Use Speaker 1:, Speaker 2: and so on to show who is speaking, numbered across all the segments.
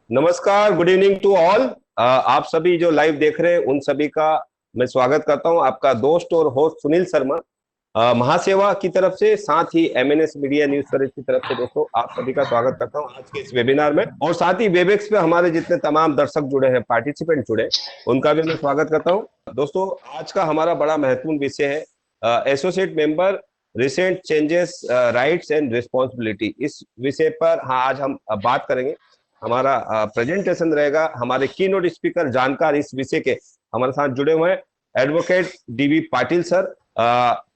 Speaker 1: नमस्कार, good evening to all. आप सभी जो लाइव देख रहे हैं उन सभी का मैं स्वागत करता हूं। आपका दोस्त और होस्ट सुनील शर्मा महासेवा की तरफ से, साथ ही एमएनएस मीडिया न्यूज सर्विस की तरफ से दोस्तों आप सभी का स्वागत करता हूं आज के इस वेबिनार में। और साथ ही वेबएक्स पे हमारे जितने तमाम दर्शक जुड़े हैं, पार्टिसिपेंट जुड़े, उनका भी मैं स्वागत करता हूं। दोस्तों आज का हमारा बड़ा महत्वपूर्ण विषय है associate member recent changes, rights and responsibility. इस विषय पर आज हम बात करेंगे। हमारा प्रेजेंटेशन रहेगा, हमारे की नोट स्पीकर जानकार इस विषय के हमारे साथ जुड़े हुए हैं advocate dB Patil sir.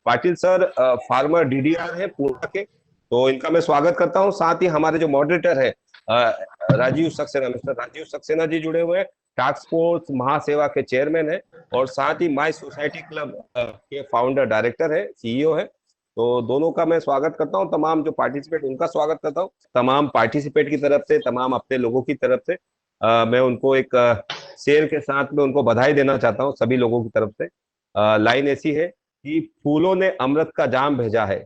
Speaker 1: Patil sir farmer DDR है पूना के, तो इनका मैं स्वागत करता हूं। साथ ही हमारे जो मॉडरेटर है राजीव सक्सेना, मिस्टर राजीव सक्सेना जी जुड़े हुए हैं, टास्क फोर्स महासेवा के चेयरमैन है और साथ ही माई सोसाइटी क्लब के फाउंडर डायरेक्टर है, सीईओ है। तो दोनों का मैं स्वागत करता हूं। तमाम जो पार्टिसिपेट उनका स्वागत करता हूं। तमाम पार्टिसिपेट की तरफ से, तमाम अपने लोगों की तरफ से मैं उनको एक शेर के साथ में उनको बधाई देना चाहता हूं सभी लोगों की तरफ से। लाइन ऐसी है कि फूलों ने अमृत का जाम भेजा है,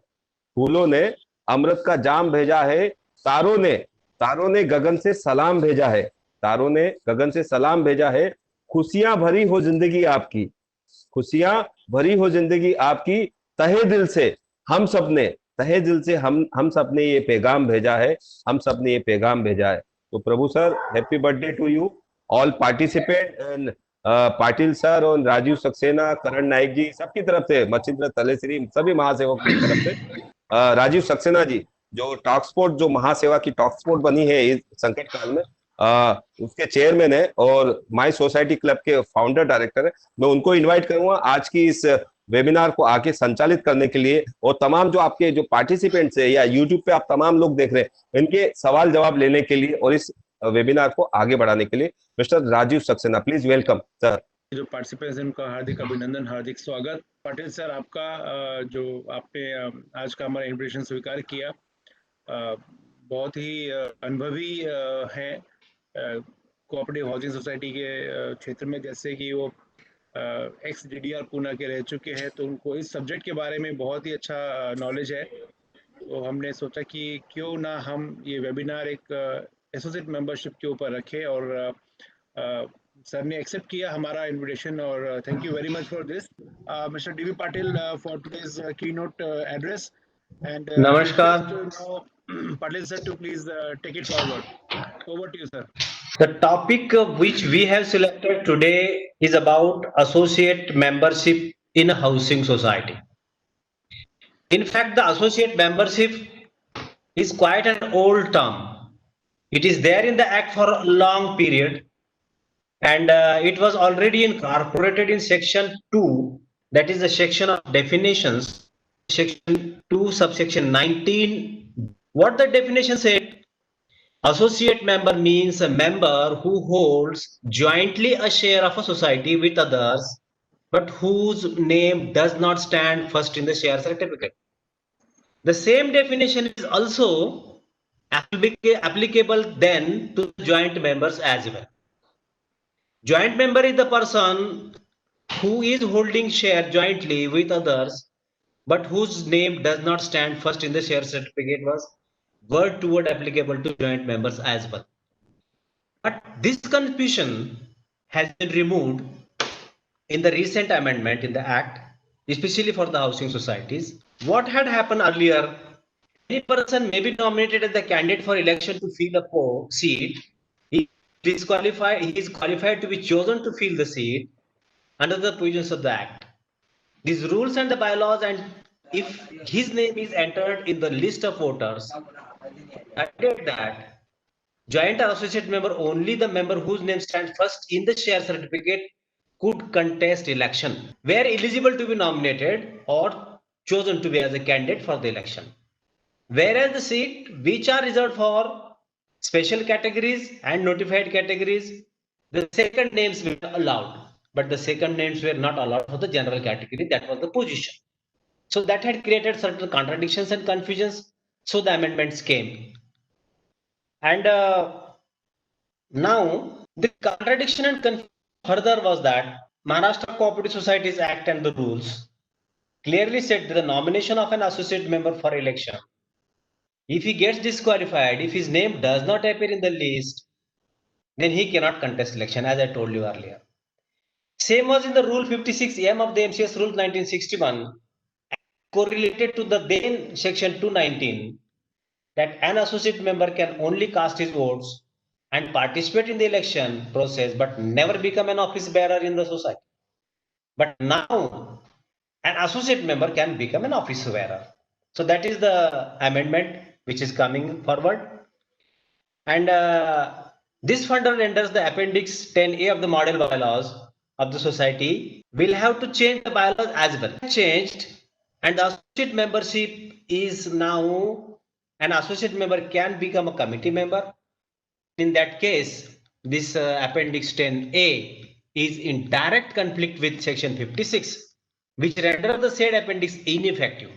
Speaker 1: फूलों ने अमृत का जाम भेजा है, तारों ने तारों ने गगन से सलाम भेजा है, तारों ने गगन से सलाम भेजा है। खुशियां भरी हो जिंदगी आपकी, खुशियां भरी हो जिंदगी आपकी, तहे दिल से हम सब ने, तहे दिल से हम सब ने ये पैगाम भेजा है, हम सब ने ये पैगाम भेजा है। तो Prabhu sir, happy birthday to you all participant and Patil sir और राजीव सक्सेना, करण नाइक जी सबकी तरफ से, मचिंद्र तलेश्री, सभी महासेवकों की तरफ से। राजीव सक्सेना जी जो टॉक्सपोर्ट, जो महासेवा की टॉक्सपोर्ट बनी है इस संकट काल में, उसके चेयरमैन है और माई सोसाइटी क्लब के फाउंडर डायरेक्टर है। मैं उनको इनवाइट करूंगा आज की इस वेबिनार को आगे संचालित करने के लिए। और तमाम जो आपके जो पार्टिसिपेंट्स है या यूट्यूब पे आप तमाम लोग देख रहे हैं, इनके सवाल जवाब लेने के लिए और इस वेबिनार को आगे बढ़ाने के लिए mister Rajeev Saxena, please welcome sir.
Speaker 2: जो पार्टिसिपेंट्स हैं उनका हार्दिक अभिनंदन, हार्दिक स्वागत। पाटिल सर आपका जो आपने आज का हमारा इन्विटेशन स्वीकार किया, बहुत ही अनुभवी हैं कोऑपरेटिव हाउसिंग सोसाइटी के क्षेत्र में, जैसे कि वो एक्स डीडीआर पूना के रह चुके हैं, तो उनको इस सब्जेक्ट के बारे में बहुत ही अच्छा नॉलेज है। तो हमने सोचा कि क्यों ना हम ये वेबिनार एक एसोसिएट मेंबरशिप के ऊपर रखें, और सर ने एक्सेप्ट किया हमारा इनविटेशन, और thank you very much for this mister dB Patil for today's keynote address, and
Speaker 3: नमस्कार।
Speaker 2: Patil sir to please take it forward. Over to you, sir.
Speaker 3: The topic which we have selected today is about associate membership in a housing society. In fact, the associate membership is quite an old term. It is there in the Act for a long period, and it was already incorporated in Section 2, that is the section of definitions, Section 2, subsection 19. What the definition said: associate member means a member who holds jointly a share of a society with others, but whose name does not stand first in the share certificate. The same definition is also applicable then to joint members as well. Joint member is the person who is holding share jointly with others, but whose name does not stand first in the share certificate. Was word to word applicable to joint members as well. But this confusion has been removed in the recent amendment in the Act, especially for the housing societies. What had happened earlier, any person may be nominated as the candidate for election to fill a seat. He is qualified to be chosen to fill the seat under the provisions of the Act. These rules and the bylaws, and if his name is entered in the list of voters, added that joint or associate member, only the member whose name stands first in the share certificate could contest election, were eligible to be nominated or chosen to be as a candidate for the election. Whereas the seat which are reserved for special categories and notified categories, the second names were allowed, but the second names were not allowed for the general category. That was the position. So that had created certain contradictions and confusions. So the amendments came. And now the contradiction and confusion further was that Maharashtra Cooperative Societies Act and the rules clearly said that the nomination of an associate member for election, if he gets disqualified, if his name does not appear in the list, then he cannot contest election, as I told you earlier. Same was in the Rule 56M of the MCS Rule 1961, correlated to the then Section 219, that an associate member can only cast his votes and participate in the election process, but never become an office bearer in the society. But now, an associate member can become an office bearer. So that is the amendment which is coming forward. And this further renders the Appendix 10A of the model bylaws of the society will have to change the bylaws as well. Changed, and the associate membership is now an associate member can become a committee member. In that case, this Appendix 10A is in direct conflict with Section 56, which renders the said appendix ineffective.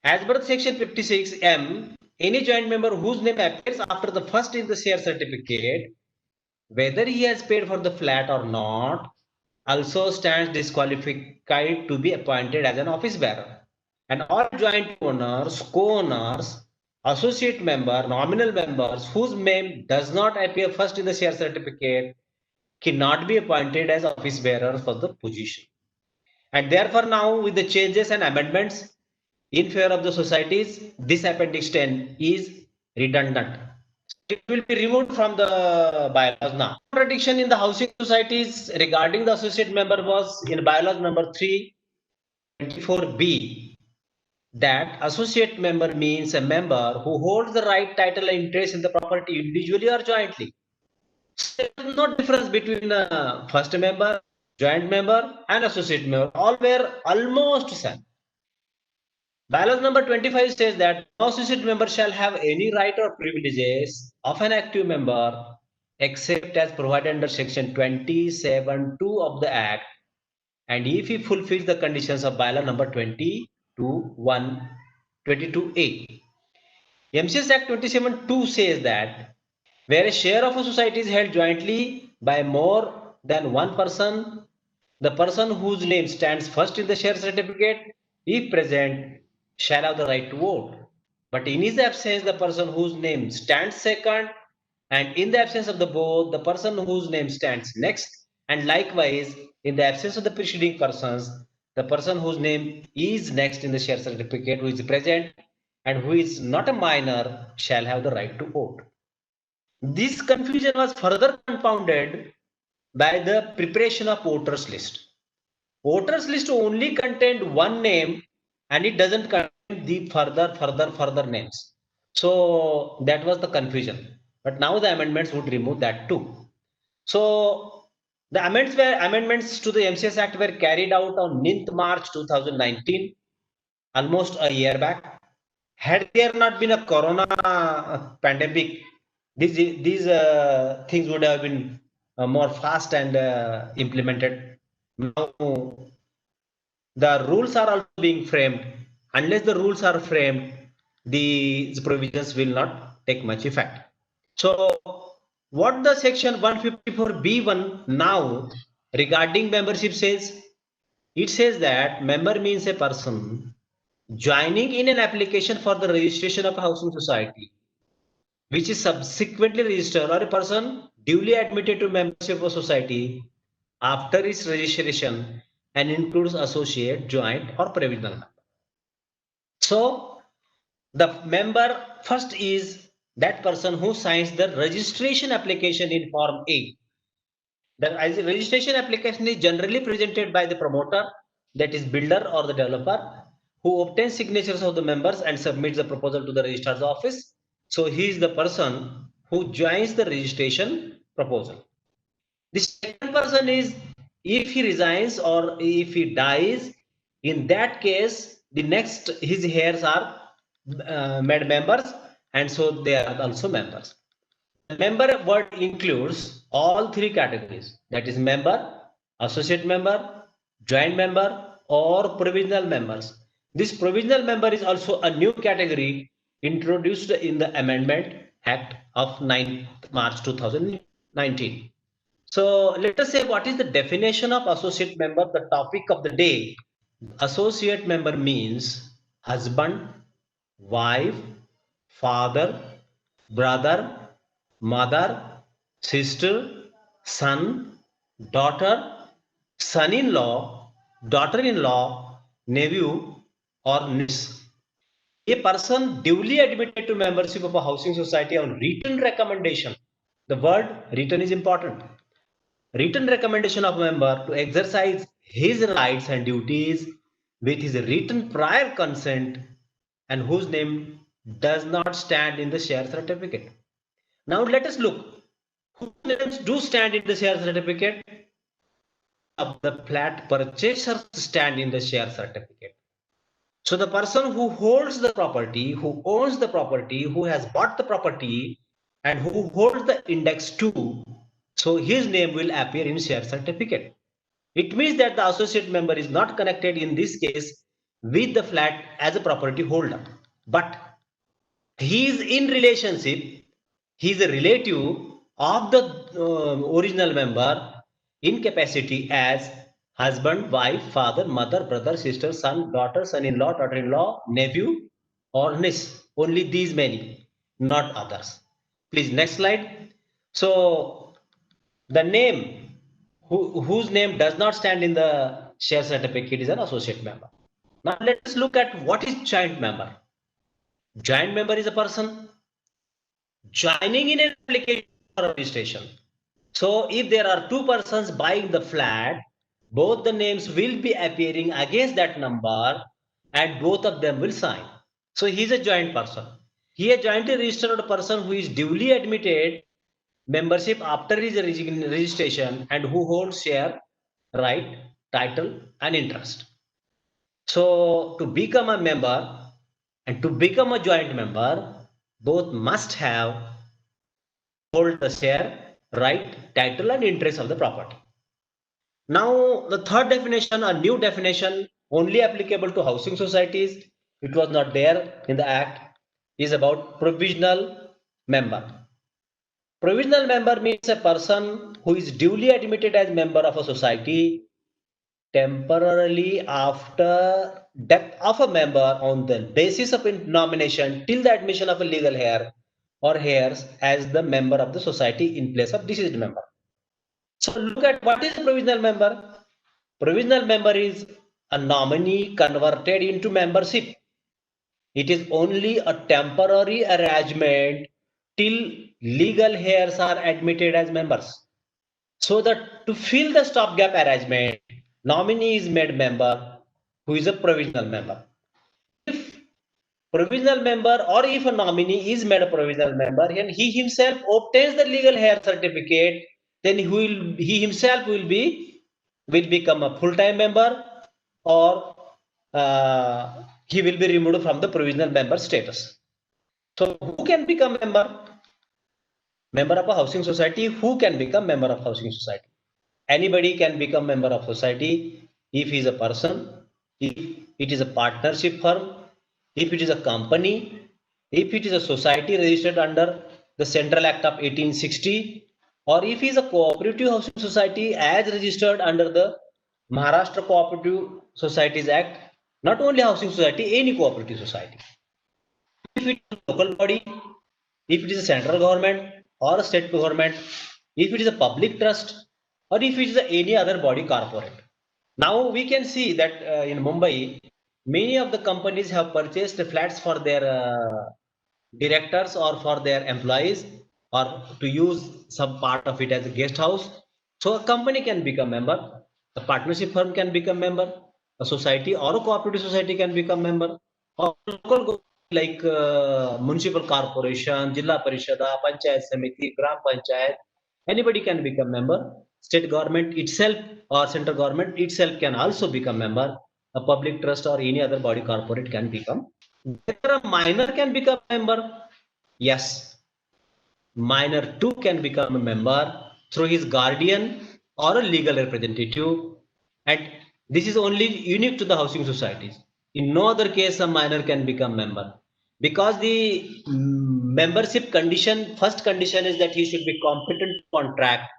Speaker 3: As per Section 56M, any joint member whose name appears after the first in the share certificate, whether he has paid for the flat or not, also stands disqualified to be appointed as an office bearer. And all joint owners, co-owners, associate member, nominal members whose name does not appear first in the share certificate cannot be appointed as office bearer for the position. And therefore now, with the changes and amendments in favor of the societies, this Appendix 10 is redundant. It will be removed from the bylaws now. Contradiction in the housing societies regarding the associate member was in bylaws number 324B, that associate member means a member who holds the right, title, and interest in the property individually or jointly. So there is no difference between first member, joint member, and associate member. All were almost same. Bylaws number 25 says that no associate member shall have any right or privileges of an active member except as provided under Section 27(2) of the Act, and if he fulfills the conditions of bylaw number 22A. MCS Act 27(2) says that where a share of a society is held jointly by more than one person, the person whose name stands first in the share certificate, if present, shall have the right to vote. But in his absence, the person whose name stands second, and in the absence of the both, the person whose name stands next, and likewise, in the absence of the preceding persons, the person whose name is next in the share certificate, who is present and who is not a minor, shall have the right to vote. This confusion was further compounded by the preparation of voters list. Voters list only contained one name and it doesn't contain the further names. So that was the confusion. But now the amendments would remove that too. So the amendments to the MCS Act were carried out on 9th March 2019, almost a year back. Had there not been a corona pandemic, these things would have been more fast and implemented. Now the rules are also being framed. Unless the rules are framed, the provisions will not take much effect. So what the Section 154B1 now regarding membership says, it says that member means a person joining in an application for the registration of a housing society, which is subsequently registered, or a person duly admitted to membership of a society after its registration, and includes associate, joint, or provisional member. So the member first is that person who signs the registration application in Form A. The registration application is generally presented by the promoter, that is builder or the developer, who obtains signatures of the members and submits the proposal to the registrar's office. So he is the person who joins the registration proposal. The second person is, if he resigns or if he dies, in that case, the next his heirs are made members, and so they are also members. The member word includes all three categories, that is member, associate member, joint member, or provisional members. This provisional member is also a new category introduced in the Amendment Act of 9th March 2019. So let us say, what is the definition of associate member? The topic of the day. Associate member means husband, wife, father, brother, mother, sister, son, daughter, son-in-law, daughter-in-law, nephew, or niece. A person duly admitted to membership of a housing society on written recommendation. The word written is important. Written recommendation of a member to exercise his rights and duties with his written prior consent and whose name does not stand in the share certificate. Now let us look whose names do stand in the share certificate. Of the flat purchasers stand in the share certificate. So the person who holds the property, who owns the property, who has bought the property, and who holds the index 2, so his name will appear in share certificate. It means that the associate member is not connected in this case with the flat as a property holder, but he is in relationship, he is a relative of the original member in capacity as husband, wife, father, mother, brother, sister, son, daughter, son-in-law, daughter-in-law, nephew, or niece. Only these many, not others. Please, next slide. So the name whose name does not stand in the share certificate is an associate member. Now let us look at what is joint member. Joint member is a person joining in an application for registration. So if there are two persons buying the flat, both the names will be appearing against that number and both of them will sign. So he is a joint person. He is a jointly registered person who is duly admitted membership after his registration and who holds share, right, title and interest. So to become a member and to become a joint member, both must have hold the share, right, title and interest of the property. Now the third definition, a new definition only applicable to housing societies, it was not there in the act, is about provisional member. Provisional member means a person who is duly admitted as member of a society temporarily after death of a member on the basis of nomination till the admission of a legal heir or heirs as the member of the society in place of deceased member. So look at what is a provisional member. Provisional member is a nominee converted into membership. It is only a temporary arrangement till legal heirs are admitted as members. So that to fill the stopgap arrangement, nominee is made member who is a provisional member. If provisional member or if a nominee is made a provisional member and he himself obtains the legal heir certificate, then he himself will become a full-time member or he will be removed from the provisional member status. So who can become member? Member of a housing society. Who can become member of housing society? Anybody can become member of society if he is a person, if it is a partnership firm, if it is a company, if it is a society registered under the Central Act of 1860, or if he is a cooperative housing society as registered under the Maharashtra Cooperative Societies Act. Not only housing society, any cooperative society. If it is a local body, if it is a central government or a state government, if it is a public trust, or if it is any other body corporate. Now we can see that in Mumbai, many of the companies have purchased flats for their directors or for their employees or to use some part of it as a guest house. So a company can become member, a partnership firm can become member, a society or a cooperative society can become member, or local like municipal corporation, Jilla Parishada, Panchayat Samiti, Gram Panchayat, anybody can become member. State government itself or central government itself can also become member. A public trust or any other body corporate can become. Whether a minor can become member? Yes. Minor too can become a member through his guardian or a legal representative. And this is only unique to the housing societies. In no other case, a minor can become member. Because the membership condition, first condition is that he should be competent to contract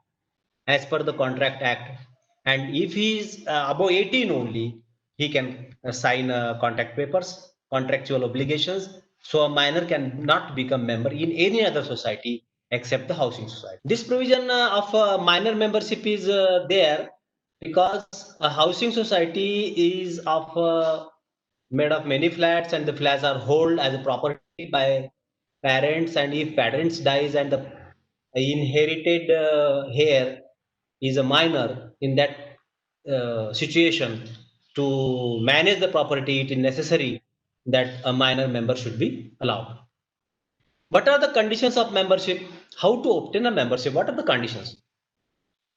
Speaker 3: as per the Contract Act. And if he is above 18 only, he can sign contract papers, contractual obligations. So a minor can not become member in any other society except the housing society. This provision of minor membership is there because a housing society is made of many flats, and the flats are held as a property by parents, and if parents dies and the inherited heir is a minor, in that situation, to manage the property, it is necessary that a minor member should be allowed. What are the conditions of membership? How to obtain a membership? What are the conditions?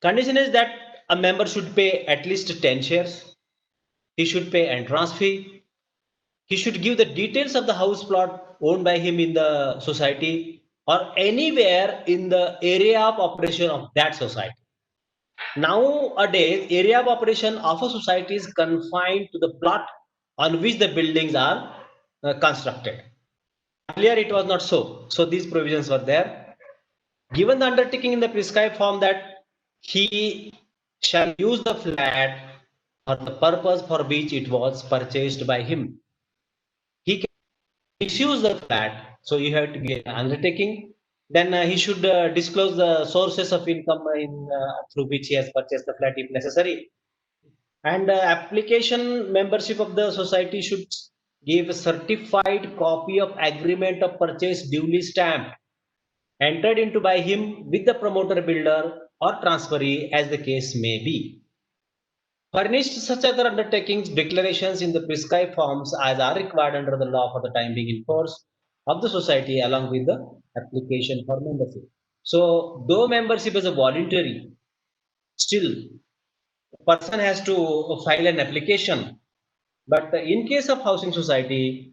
Speaker 3: Condition is that a member should pay at least 10 shares. He should pay entrance fee. He should give the details of the house plot owned by him in the society or anywhere in the area of operation of that society. Nowadays, area of operation of a society is confined to the plot on which the buildings are constructed. Earlier, it was not so. So these provisions were there. Given the undertaking in the prescribed form that he shall use the flat for the purpose for which it was purchased by him. He can misuse the flat, so you have to get an undertaking. Then he should disclose the sources of income through which he has purchased the flat if necessary. And application membership of the society should give a certified copy of agreement of purchase duly stamped, entered into by him with the promoter builder or transferee as the case may be. Furnished such other undertakings, declarations in the prescribed forms as are required under the law for the time being in force of the society along with the application for membership. So though membership is a voluntary, still a person has to file an application. But in case of housing society,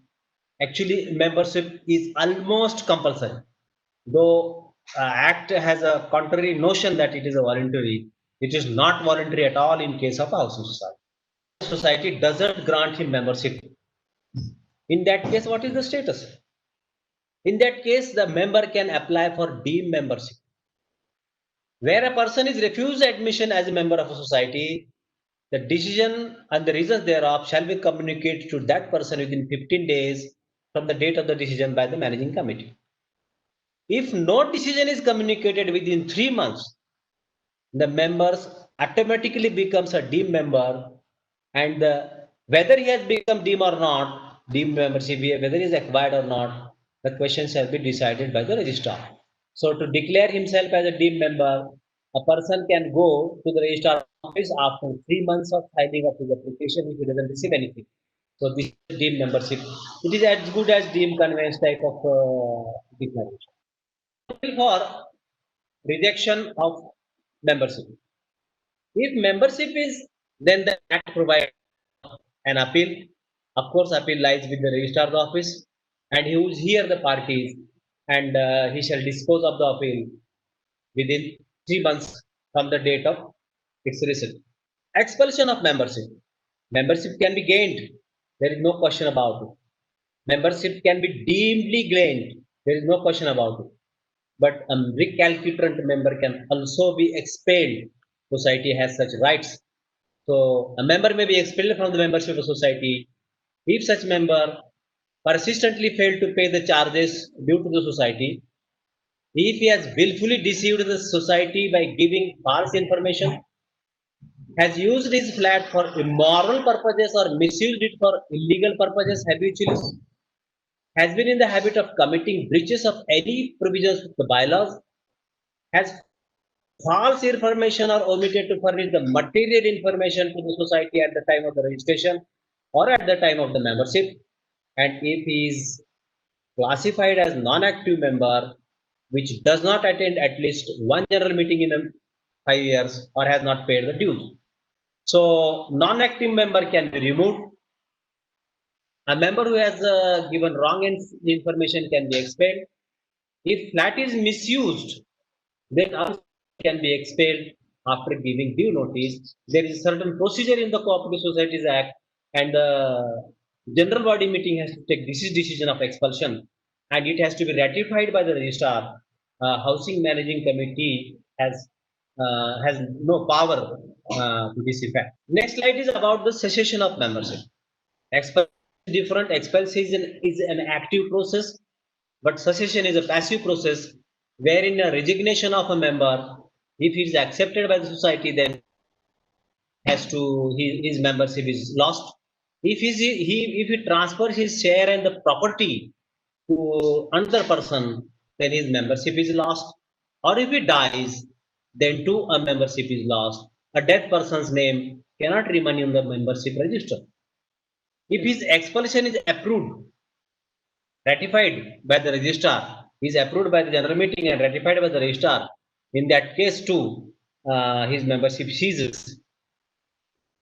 Speaker 3: actually membership is almost compulsory. Though Act has a contrary notion that it is a voluntary, it is not voluntary at all in case of housing society. Society doesn't grant him membership. In that case, what is the status? In that case, the member can apply for deemed membership. Where a person is refused admission as a member of a society, the decision and the reasons thereof shall be communicated to that person within 15 days from the date of the decision by the managing committee. If no decision is communicated within 3 months, the members automatically becomes a deemed member, and whether he has become deemed or not, deemed membership, whether he is acquired or not, the question shall be decided by the registrar. So to declare himself as a deemed member, a person can go to the registrar office after 3 months of filing of his application if he doesn't receive anything. So this is deemed membership. It is as good as deemed conveyance type of declaration. For rejection of membership. If membership is, then the Act provides an appeal. Of course, appeal lies with the registrar's office, and he will hear the parties, and he shall dispose of the appeal within 3 months from the date of its receipt. Expulsion of membership. Membership can be gained. There is no question about it. Membership can be deemedly gained. There is no question about it. But a recalcitrant member can also be expelled. Society has such rights. So a member may be expelled from the membership of a society if such member persistently failed to pay the charges due to the society, if he has willfully deceived the society by giving false information, has used his flat for immoral purposes or misused it for illegal purposes habitually, has been in the habit of committing breaches of any provisions of the bylaws, has false information or omitted to furnish the material information to the society at the time of the registration or at the time of the membership, and if he is classified as non-active member which does not attend at least one general meeting in 5 years or has not paid the dues. So non-active member can be removed. A member who has given wrong information can be expelled. If flat is misused, then also can be expelled after giving due notice. There is a certain procedure in the Cooperative Societies Act, and the general body meeting has to take this decision of expulsion, and it has to be ratified by the registrar. Housing managing committee has no power to this effect. Next slide is about the cessation of membership. Expulsion is different. Expulsion is an active process, but cessation is a passive process. wherein a resignation of a member, if he is accepted by the society, then his membership is lost. If if he transfers his share and the property to another person, then his membership is lost. Or if he dies, then too a membership is lost. A dead person's name cannot remain in the membership register. If his expulsion is approved, ratified by the registrar, is approved by the general meeting and ratified by the registrar, in that case too, his membership ceases.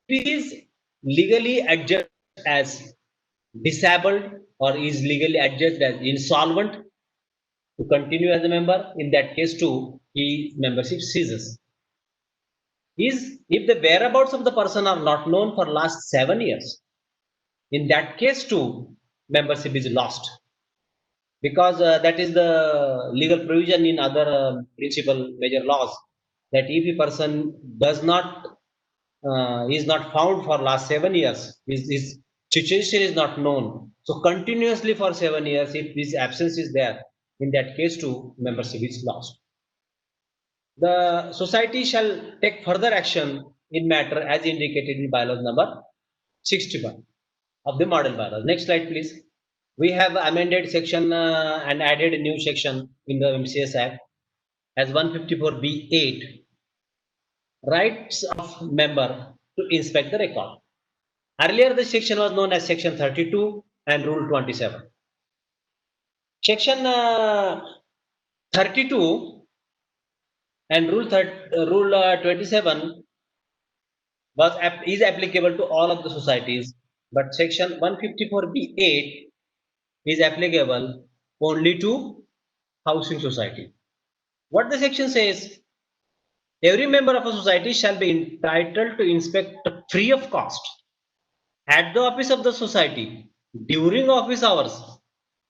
Speaker 3: If he is legally adjudged as disabled or is legally adjudged as insolvent to continue as a member, in that case too, his membership ceases. If the whereabouts of the person are not known for last 7 years, in that case too, membership is lost, because that is the legal provision in other principal major laws, that if a person does not is not found for last 7 years, his situation is not known, so continuously for 7 years, if his absence is there, in that case too, membership is lost. The society shall take further action in matter as indicated in bylaws number 61 of the model bylaws. Next slide, please. We have amended section and added a new section in the MCS Act as 154B8, rights of member to inspect the record. Earlier, the section was known as section 32 and rule 27. Section 32 and rule 27 is applicable to all of the societies, but section 154B8 is applicable only to housing society. What the section says, every member of a society shall be entitled to inspect free of cost at the office of the society during office hours,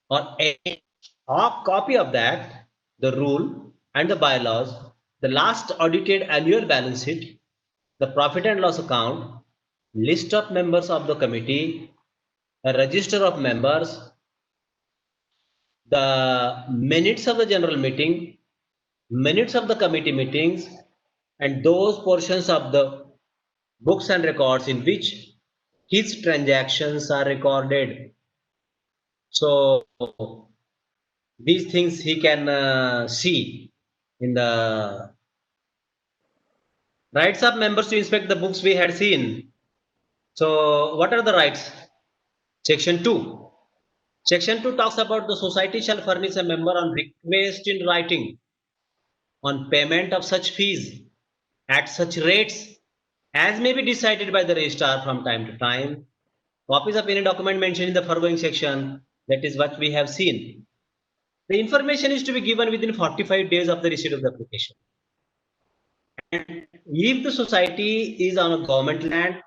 Speaker 3: or a copy of that, the rule and the bylaws, the last audited annual balance sheet, the profit and loss account, list of members of the committee, a register of members, the minutes of the general meeting, minutes of the committee meetings, and those portions of the books and records in which his transactions are recorded. So these things he can see in the rights of members to inspect the books we had seen. So what are the rights? Section 2. Section 2 talks about the society shall furnish a member on request in writing on payment of such fees at such rates as may be decided by the registrar from time to time. Copies of any document mentioned in the foregoing section, that is what we have seen. The information is to be given within 45 days of the receipt of the application. And if the society is on a government land,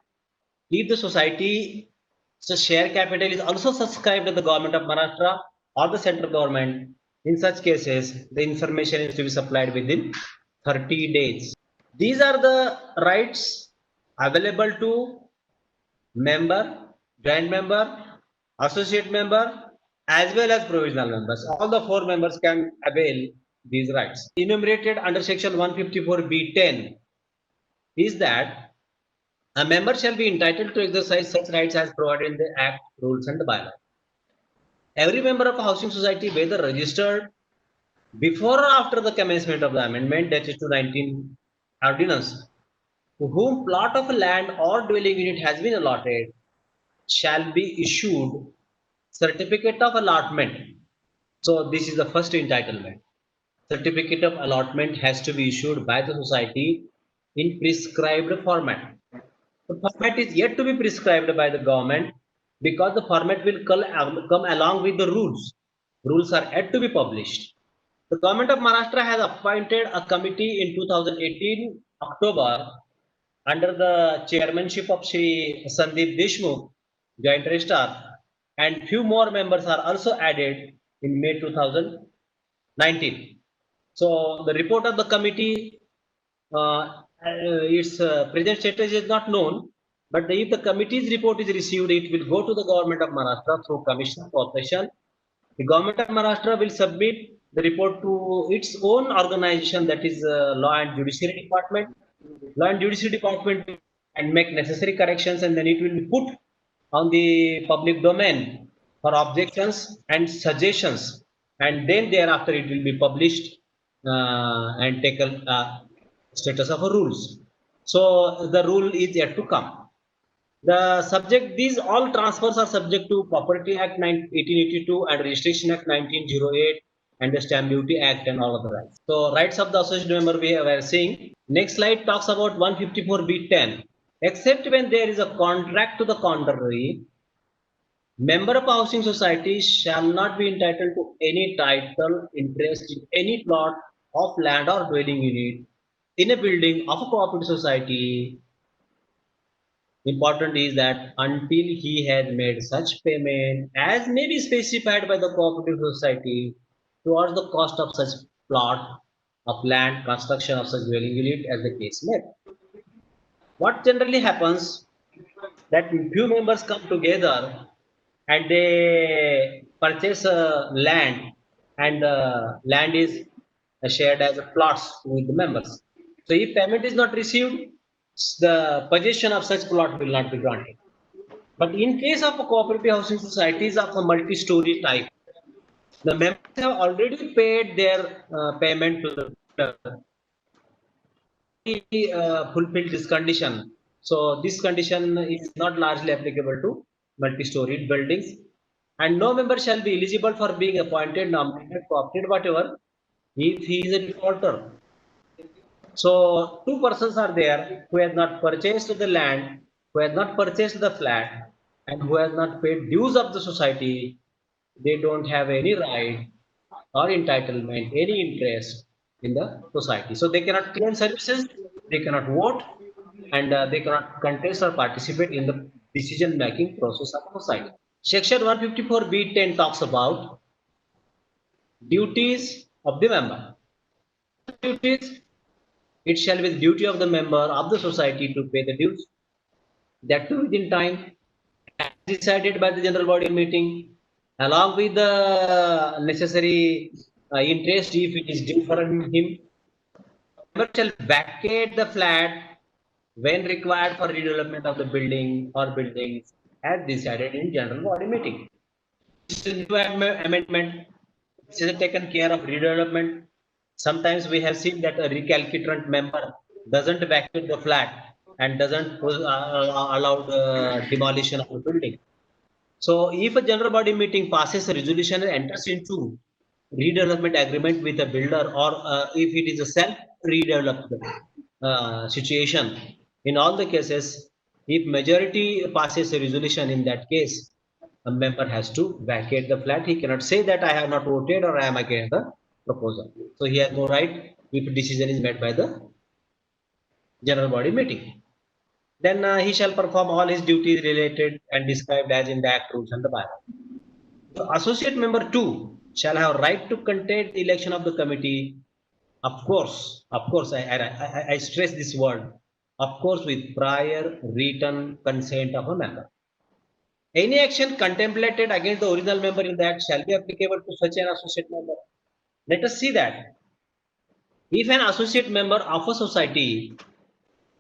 Speaker 3: if the society share capital is also subscribed to the government of Maharashtra or the central government, in such cases, the information is to be supplied within 30 days. These are the rights available to member, joint member, associate member, as well as provisional members. All the 4 members can avail these rights. Enumerated under section 154B10 is that a member shall be entitled to exercise such rights as provided in the Act, rules, and the bylaw. Every member of a housing society, whether registered before or after the commencement of the amendment, that is to 19 ordinance, to whom plot of land or dwelling unit has been allotted, shall be issued certificate of allotment. So this is the first entitlement. Certificate of allotment has to be issued by the society in prescribed format. The format is yet to be prescribed by the government, because the format will come along with the rules. Rules are yet to be published. The government of Maharashtra has appointed a committee in 2018 October under the chairmanship of Shri Sandeep Deshmukh, Joint Registrar, and few more members are also added in May 2019. So the report of the committee, its present status is not known, but if the committee's report is received, it will go to the government of Maharashtra through Commission of Corporation. The government of Maharashtra will submit they report to its own organization, that is Law and Judiciary Department. Law and Judiciary Department and make necessary corrections, and then it will be put on the public domain for objections and suggestions, and then thereafter it will be published and taken status of a rules. So the rule is yet to come. The subject, these all transfers are subject to Property Act 1882 and Registration Act 1908 and the Stamp Duty Act and all other rights. So rights of the associate member we are seeing. Next slide talks about 154B10. Except when there is a contract to the contrary, member of a housing society shall not be entitled to any title, interest in any plot of land or dwelling unit in a building of a cooperative society. Important is that until he has made such payment as may be specified by the cooperative society towards the cost of such plot of land, construction of such dwelling unit as the case may. What generally happens that few members come together and they purchase land, and land is shared as plots with the members. So if payment is not received, the possession of such plot will not be granted. But in case of a cooperative housing societies of a multi-story type, the members have already paid their payment to the fulfill this condition. So this condition is not largely applicable to multi-story buildings, and no member shall be eligible for being appointed, nominated, co-opted, whatever, if he is a defaulter. So two persons are there who have not purchased the land, who have not purchased the flat, and who have not paid dues of the society. They don't have any right or entitlement, any interest in the society. So they cannot claim services, they cannot vote, and they cannot contest or participate in the decision-making process of the society. Section 154B10 talks about duties of the member. Duties, it shall be the duty of the member of the society to pay the dues, that too within time, as decided by the general body meeting, along with the necessary interest if it is due for him. Member shall vacate the flat when required for redevelopment of the building or buildings as decided in general body meeting. This is a new amendment. This is taken care of redevelopment. Sometimes we have seen that a recalcitrant member doesn't vacate the flat and doesn't allow the demolition of the building. So if a general body meeting passes a resolution and enters into redevelopment agreement with a builder, or if it is a self-redeveloped situation, in all the cases, if majority passes a resolution in that case, a member has to vacate the flat. He cannot say that I have not voted or I am against the proposal. So he has no right if a decision is made by the general body meeting. Then he shall perform all his duties related and described as in the Act, rules and the bylaw. The associate member 2 shall have right to contest the election of the committee. Of course, I stress this word, of course, with prior written consent of a member. Any action contemplated against the original member in the Act shall be applicable to such an associate member. Let us see that. If an associate member of a society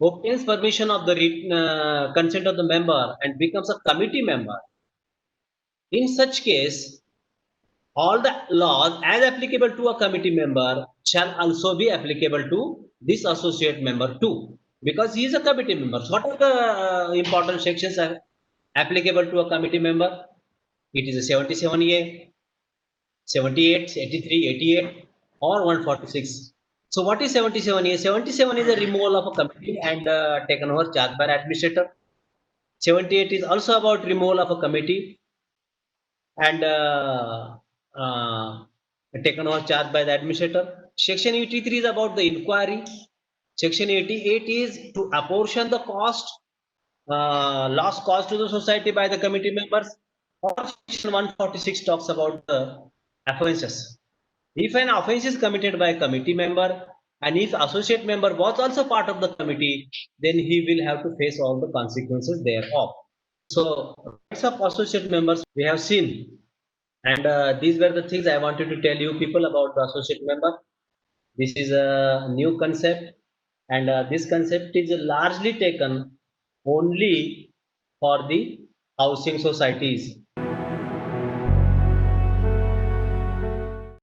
Speaker 3: obtains permission of the written consent of the member and becomes a committee member, in such case, all the laws as applicable to a committee member shall also be applicable to this associate member too, because he is a committee member. So what are the important sections are applicable to a committee member? It is a 77A, 78, 83, 88, or 146. So what is 77A? 77 is a removal of a committee and taken over charge by an administrator. 78 is also about removal of a committee and taken over charge by the administrator. Section 83 is about the inquiry. Section 88 is to apportion the cost, lost cost to the society by the committee members. Or Section 146 talks about the offences. If an offence is committed by a committee member and if associate member was also part of the committee, then he will have to face all the consequences thereof. So rights of associate members we have seen. And these were the things I wanted to tell you people about the associate member. This is a new concept, and this concept is largely taken only for the housing societies.